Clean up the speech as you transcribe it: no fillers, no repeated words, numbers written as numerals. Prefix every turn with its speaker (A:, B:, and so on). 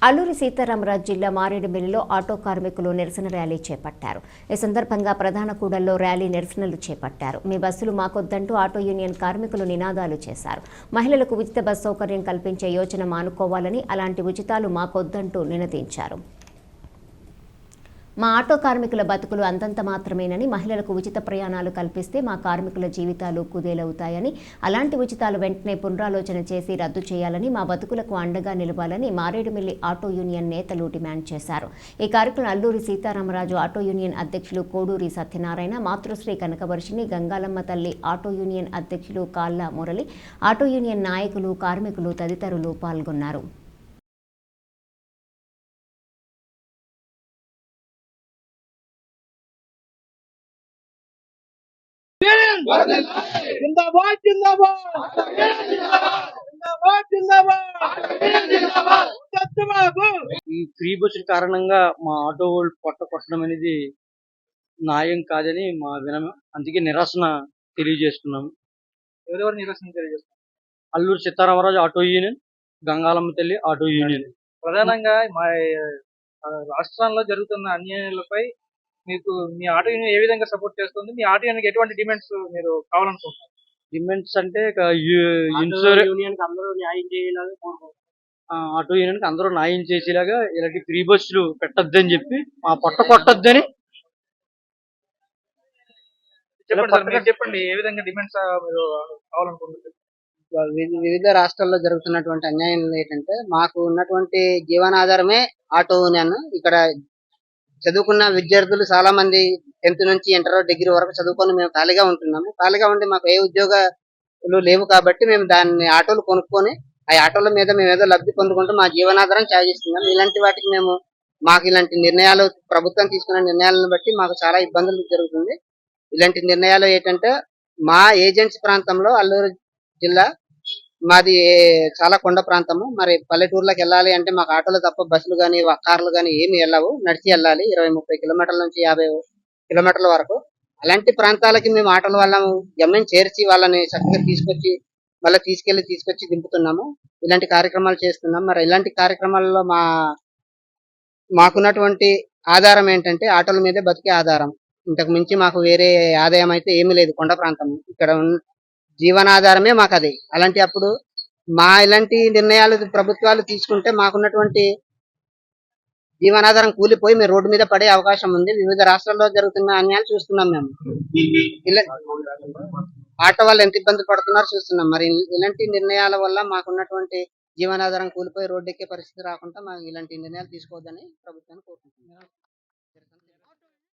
A: అల్లూరి సీతారామరాజు జిల్లా మారేడుమిల్లిలో ఆటో కార్మికులు నిరసన ర్యాలీ చేపట్టారు. ఈ సందర్భంగా ప్రధాన కూడల్లో ర్యాలీ నిరసనలు చేపట్టారు. మీ బస్సులు మాకొద్దంటూ ఆటో యూనియన్ కార్మికులు నినాదాలు చేశారు. మహిళలకు ఉచిత బస్ సౌకర్యం కల్పించే యోజన మానుకోవాలని, అలాంటి ఉచితాలు మాకొద్దంటూ నినదించారు. మా ఆటో కార్మికుల బతుకులు అంతంత మాత్రమేనని, మహిళలకు ఉచిత ప్రయాణాలు కల్పిస్తే మా కార్మికుల జీవితాలు కుదేలవుతాయని, అలాంటి ఉచితాలు వెంటనే పునరాలోచన చేసి రద్దు చేయాలని, మా బతుకులకు అండగా నిలవాలని మారేడుమిల్లి ఆటో యూనియన్ నేతలు డిమాండ్ చేశారు. ఈ కార్యక్రమం అల్లూరి సీతారామరాజు ఆటో యూనియన్ అధ్యక్షులు కోడూరి సత్యనారాయణ, మాతృశ్రీ కనకవర్షిణి, గంగాలమ్మ తల్లి ఆటో యూనియన్ అధ్యక్షులు కాళ్ళ మురళి, ఆటో యూనియన్ నాయకులు, కార్మికులు తదితరులు పాల్గొన్నారు.
B: जिंदाबाद जिंदाबाद जिंदाबाद जिंदाबाद ఈ ఫ్రీ బస్సుల కారణంగా మా ఆటో వాళ్ళు పొట్ట కొట్టడం అనేది న్యాయం కాదని మా అందుకే నిరసన తెలియజేస్తున్నాము.
C: ఎవరెవరు నిరసన తెలియజేస్తున్నారు?
B: అల్లూరు సీతారామరాజు ఆటో యూనియన్, గంగాలమ్మ తల్లి ఆటో యూనియన్.
C: ప్రధానంగా మా రాష్ట్రంలో జరుగుతున్న అన్యాయాలపై మీకు మీ ఆటో యూనియన్ ఏ విధంగా సపోర్ట్ చేస్తుంది? మీ ఆటో యూనియన్ ఎటువంటి డిమాండ్స్ మీరు కావాలనుకుంటున్నారు?
B: డిమాండ్స్ అంటే ఇన్సూరెన్స్
C: అందరూ న్యాయం చేయాలని కోరుకుంటున్నారు.
B: ఆటో యూనియన్ కి అందరూ న్యాయం చేసేలాగా ఇలాంటి ఫ్రీ బస్సులు పెట్టొద్దని చెప్పి, మా పొట్ట కొట్టొద్దని.
C: చెప్పండి ఏ విధంగా డిమాండ్స్ మీరు కావాలనుకుంటున్నారు?
D: వివిధ రాష్ట్రాల్లో జరుగుతున్నటువంటి అన్యాయం ఏంటంటే, మాకు ఉన్నటువంటి జీవనాధారమే ఆటో యూనియన్. ఇక్కడ చదువుకున్న విద్యార్థులు చాలా మంది 10th నుంచి ఇంటర్, డిగ్రీ వరకు చదువుకొని మేము ఖాళీగా ఉంటున్నాము. ఖాళీగా ఉండి మాకు ఏ ఉద్యోగాలు లేవు కాబట్టి మేము దాన్ని ఆటోలు కొనుక్కొని ఆ ఆటోల మీద మేము ఏదో లబ్ధి పొందుకుంటూ మా జీవనాధారం సాగిస్తున్నాం. ఇలాంటి వాటికి మాకు ఇలాంటి నిర్ణయాలు, ప్రభుత్వం తీసుకున్న నిర్ణయాలను బట్టి మాకు చాలా ఇబ్బందులు జరుగుతుంది. ఇలాంటి నిర్ణయాలు ఏంటంటే, మా ఏజెన్సీ ప్రాంతంలో అల్లూరు జిల్లా మాది చాలా కొండ ప్రాంతము. మరి పల్లెటూర్లకు వెళ్ళాలి అంటే మాకు ఆటోలు తప్ప బస్సులు కానీ కార్లు కానీ ఏమి వెళ్ళవు. నడిచి వెళ్ళాలి 20-30 కిలోమీటర్ల నుంచి 50 కిలోమీటర్ల వరకు. అలాంటి ప్రాంతాలకి మేము ఆటోల వల్ల గమ్యం చేర్చి వాళ్ళని చక్కగా తీసుకొచ్చి దింపుతున్నాము. ఇలాంటి కార్యక్రమాలు చేస్తున్నాం. మరి ఇలాంటి కార్యక్రమాలలో మాకున్నటువంటి ఆధారం ఏంటంటే ఆటోల మీదే బతికే ఆధారం. ఇంతకు మించి మాకు వేరే ఆదాయం అయితే ఏమీ లేదు. కొండ ప్రాంతం, ఇక్కడ జీవనాధారమే మాకు అది. అలాంటి అప్పుడు ఇలాంటి నిర్ణయాలు ప్రభుత్వాలు తీసుకుంటే మాకున్నటువంటి జీవనాధారం కూలిపోయి మేము రోడ్డు మీద పడే అవకాశం ఉంది. వివిధ రాష్ట్రాల్లో జరుగుతున్న అన్యాయాలు చూస్తున్నాం. మేము ఆటో వాళ్ళు ఎంత ఇబ్బంది పడుతున్నారో చూస్తున్నాం. మరి ఇలాంటి నిర్ణయాల వల్ల మాకున్నటువంటి జీవనాధారం కూలిపోయి రోడ్డు ఎక్కే పరిస్థితి రాకుండా ఇలాంటి నిర్ణయాలు తీసుకోవద్దని ప్రభుత్వాన్ని కోరుకుంటున్నాం.